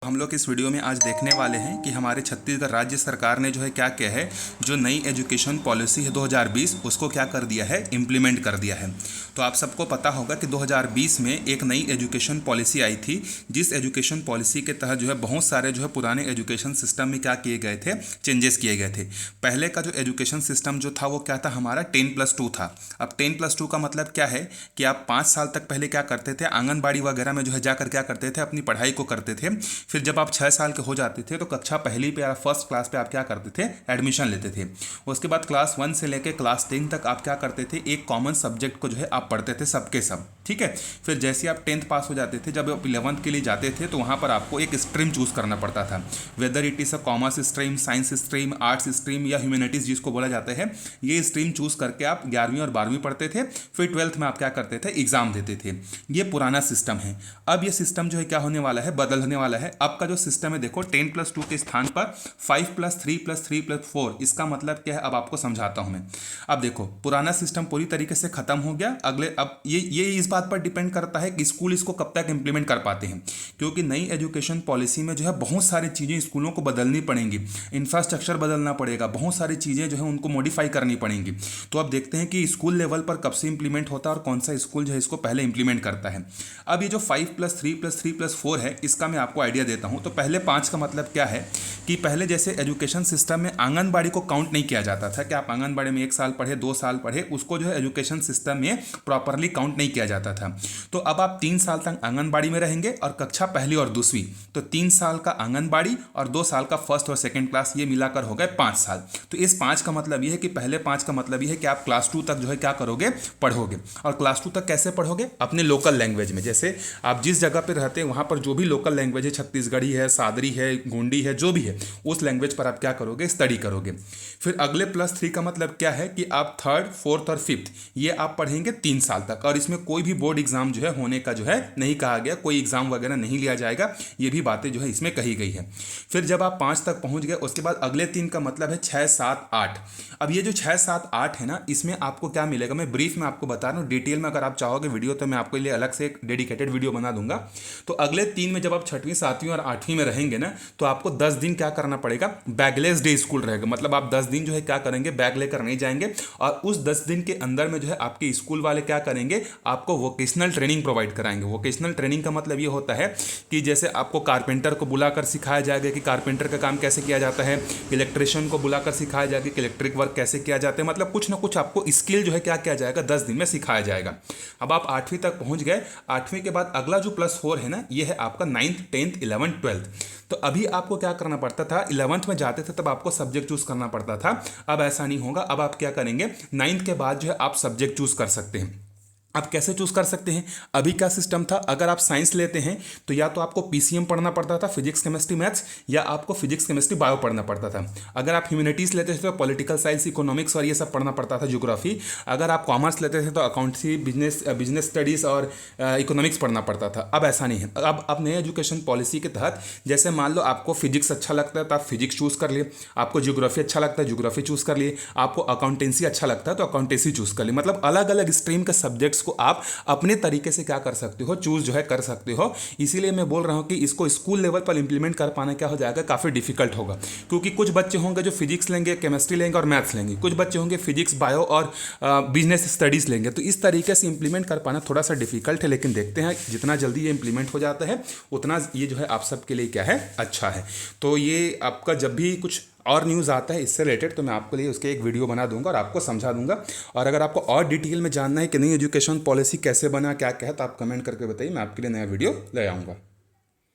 हम लोग इस वीडियो में आज देखने वाले हैं कि हमारे छत्तीसगढ़ राज्य सरकार ने जो है क्या किया है, जो नई एजुकेशन पॉलिसी है 2020 उसको क्या कर दिया है, इम्प्लीमेंट कर दिया है। तो आप सबको पता होगा कि 2020 में एक नई एजुकेशन पॉलिसी आई थी, जिस एजुकेशन पॉलिसी के तहत जो है बहुत सारे जो है पुराने एजुकेशन सिस्टम में क्या किए गए थे, चेंजेस किए गए थे। पहले का जो एजुकेशन सिस्टम जो था वो क्या था, हमारा 10+2 था। अब 10+2 का मतलब क्या है कि आप 5 साल तक पहले क्या करते थे, आंगनबाड़ी वगैरह में जो है जाकर क्या करते थे, अपनी पढ़ाई को करते थे। फिर जब आप 6 साल के हो जाते थे तो कक्षा पहली पे या फर्स्ट क्लास पे आप क्या करते थे, एडमिशन लेते थे। उसके बाद क्लास 1 से लेकर क्लास 10 तक आप क्या करते थे, एक कॉमन सब्जेक्ट को जो है आप पढ़ते थे सबके सब, ठीक है। फिर जैसे आप 10th पास हो जाते थे, जब आप 11th के लिए जाते थे तो वहाँ पर आपको एक स्ट्रीम चूज करना पड़ता था, whether it is a commerce stream, science stream, arts stream या ह्यूमैनिटीज़ जिसको बोला जाता है। ये स्ट्रीम चूज करके आप 11वीं और 12वीं पढ़ते थे। फिर 12th में आप क्या करते थे, एग्जाम देते थे। ये पुराना सिस्टम है। अब ये सिस्टम जो है क्या होने वाला है, बदलने वाला है। अब का जो सिस्टम है देखो, 10+2 के स्थान पर 5+3+3+4, इसका मतलब क्या है अब आपको समझाता हूं मैं। अब देखो, पुराना सिस्टम पूरी तरीके से खत्म हो गया। अगले अब ये इस बात पर डिपेंड करता है कि स्कूल इसको कब तक इंप्लीमेंट कर पाते हैं, क्योंकि नई एजुकेशन पॉलिसी में जो है बहुत सारी चीज़ें स्कूलों को बदलनी पड़ेंगी, इंफ्रास्ट्रक्चर बदलना पड़ेगा, बहुत सारी चीज़ें जो है उनको मॉडिफाई करनी पड़ेंगी। तो अब देखते हैं कि स्कूल लेवल पर कब से इंप्लीमेंट होता है और कौन सा स्कूल जो है इसको पहले इंप्लीमेंट करता है। अब ये जो 5+3+3+4 है, इसका मैं आपको आइडिया देता हूं। तो पहले 5 का मतलब क्या है कि पहले जैसे एजुकेशन सिस्टम में आंगनबाड़ी को काउंट नहीं किया जाता था कि आप आंगनबाड़ी में 1 साल पढ़े, 2 साल पढ़े, उसको जो है एजुकेशन सिस्टम में प्रॉपरली काउंट नहीं किया जाता था। तो अब आप 3 साल तक आंगनबाड़ी में रहेंगे और कक्षा पहली और दूसरी, तो 3 साल का आंगनबाड़ी और 2 साल का फर्स्ट और सेकेंड क्लास, ये मिलाकर हो गए 5 साल। तो इस 5 का मतलब ये है कि पहले 5 का मतलब ये है कि आप क्लास 2 तक जो है क्या करोगे, पढ़ोगे। और क्लास 2 तक कैसे पढ़ोगे, अपने लोकल लैंग्वेज में। जैसे आप जिस जगह पर रहते हैं वहाँ पर जो भी लोकल लैंग्वेज है, छत्तीसगढ़ी है, सादरी है, गोंडी है, जो भी है, उस लैंग्वेज पर आप क्या करोगे, स्टडी करोगे। फिर अगले +3 का मतलब क्या है कि आप 3rd, 4th और 5th ये आप पढ़ेंगे 3 साल तक, और इसमें कोई भी बोर्ड एग्जाम जो है होने का जो है नहीं कहा गया, कोई एग्जाम वगैरह नहीं लिया जाएगा, ये भी बातें जो है इसमें कही गई है। फिर जब आप 5 तक पहुंच गए, उसके बाद अगले 3 का मतलब है 6, 7, 8। अब ये जो 6, 7, 8 है ना, इसमें आपको क्या मिलेगा, मैं ब्रीफ में आपको बता रहा हूँ। डिटेल में अगर आप चाहोगे वीडियो तो मैं आपके लिए अलग से एक डेडिकेटेड वीडियो बना दूंगा। तो अगले 3 में जब आप 6वीं, 7वीं और 8वीं में रहेंगे ना, तो आपको 10 दिन क्या करना पड़ेगा, बैगलेस डे स्कूल रहेगा। मतलब आप 10 दिन जो है क्या करेंगे, बैग लेकर नहीं जाएंगे, और उस 10 दिन के अंदर में जो है आपके स्कूल वाले क्या करेंगे, आपको वोकेशनल ट्रेनिंग प्रोवाइड कराएंगे। वोकेशनल ट्रेनिंग का मतलब ये होता है कि जैसे आपको कारपेंटर को बुलाकर सिखाया जाएगा कि कारपेंटर का काम कैसे किया जाता है, इलेक्ट्रिशियन को बुलाकर सिखाया जाएगा कि इलेक्ट्रिक वर्क कैसे किया जाता है। मतलब कुछ ना कुछ आपको स्किल जो है क्या किया जाएगा, 10 दिन में सिखाया जाएगा। अब आप 8वीं तक पहुंच गए। 8वीं के बाद अगला जो +4 है ना, ये है आपका 9th, 10th, 11th, 12th। तो अभी आपको क्या करना पड़ता था, 11th में जाते थे तब आपको सब्जेक्ट चूज करना पड़ता था। अब ऐसा नहीं होगा। अब आप क्या करेंगे, 9th के बाद जो है आप सब्जेक्ट चूज कर सकते हैं। आप कैसे चूज कर सकते हैं, अभी क्या सिस्टम था, अगर आप साइंस लेते हैं तो या तो आपको पीसीएम पढ़ना पड़ता था, फिजिक्स केमिस्ट्री मैथ्स, या आपको फिजिक्स केमिस्ट्री बायो पढ़ना पड़ता था। अगर आप ह्यूमैनिटीज लेते थे तो पॉलिटिकल साइंस, इकोनॉमिक्स और ये सब पढ़ना पड़ता था, ज्योग्राफी। अगर आप कॉमर्स लेते थे तो अकाउंटेंसी, बिजनेस स्टडीज और इकोनॉमिक्स पढ़ना पड़ता था। अब ऐसा नहीं है। अब नए एजुकेशन पॉलिसी के तहत जैसे मान लो आपको फिजिक्स अच्छा लगता है तो आप फिजिक्स चूज कर लिए, आपको ज्योग्राफी अच्छा लगता है ज्योग्राफी चूज कर लिए, आपको अकाउंटेंसी अच्छा लगता है तो अकाउंटेंसी चूज कर लिए। मतलब अलग अलग स्ट्रीम के सब्जेक्ट्स को आप अपने तरीके से क्या कर सकते हो, चूज जो है कर सकते हो। इसीलिए मैं बोल रहा हूं कि इसको स्कूल लेवल पर इंप्लीमेंट कर पाना क्या हो जाएगा, काफी डिफिकल्ट होगा। क्योंकि कुछ बच्चे होंगे जो फिजिक्स लेंगे, केमिस्ट्री लेंगे और मैथ्स लेंगे, कुछ बच्चे होंगे फिजिक्स, बायो और बिजनेस स्टडीज लेंगे। तो इस तरीके से इंप्लीमेंट कर पाना थोड़ा सा डिफिकल्ट है, लेकिन देखते हैं जितना जल्दी ये इंप्लीमेंट हो जाता है उतना ये जो है आप सबके लिए क्या है, अच्छा है। तो ये आपका जब भी कुछ और न्यूज़ आता है इससे रिलेटेड तो मैं आपके लिए उसके एक वीडियो बना दूंगा और आपको समझा दूंगा। और अगर आपको और डिटेल में जानना है कि नई एजुकेशन पॉलिसी कैसे बना, क्या क्या है, तो आप कमेंट करके बताइए, मैं आपके लिए नया वीडियो ले आऊँगा।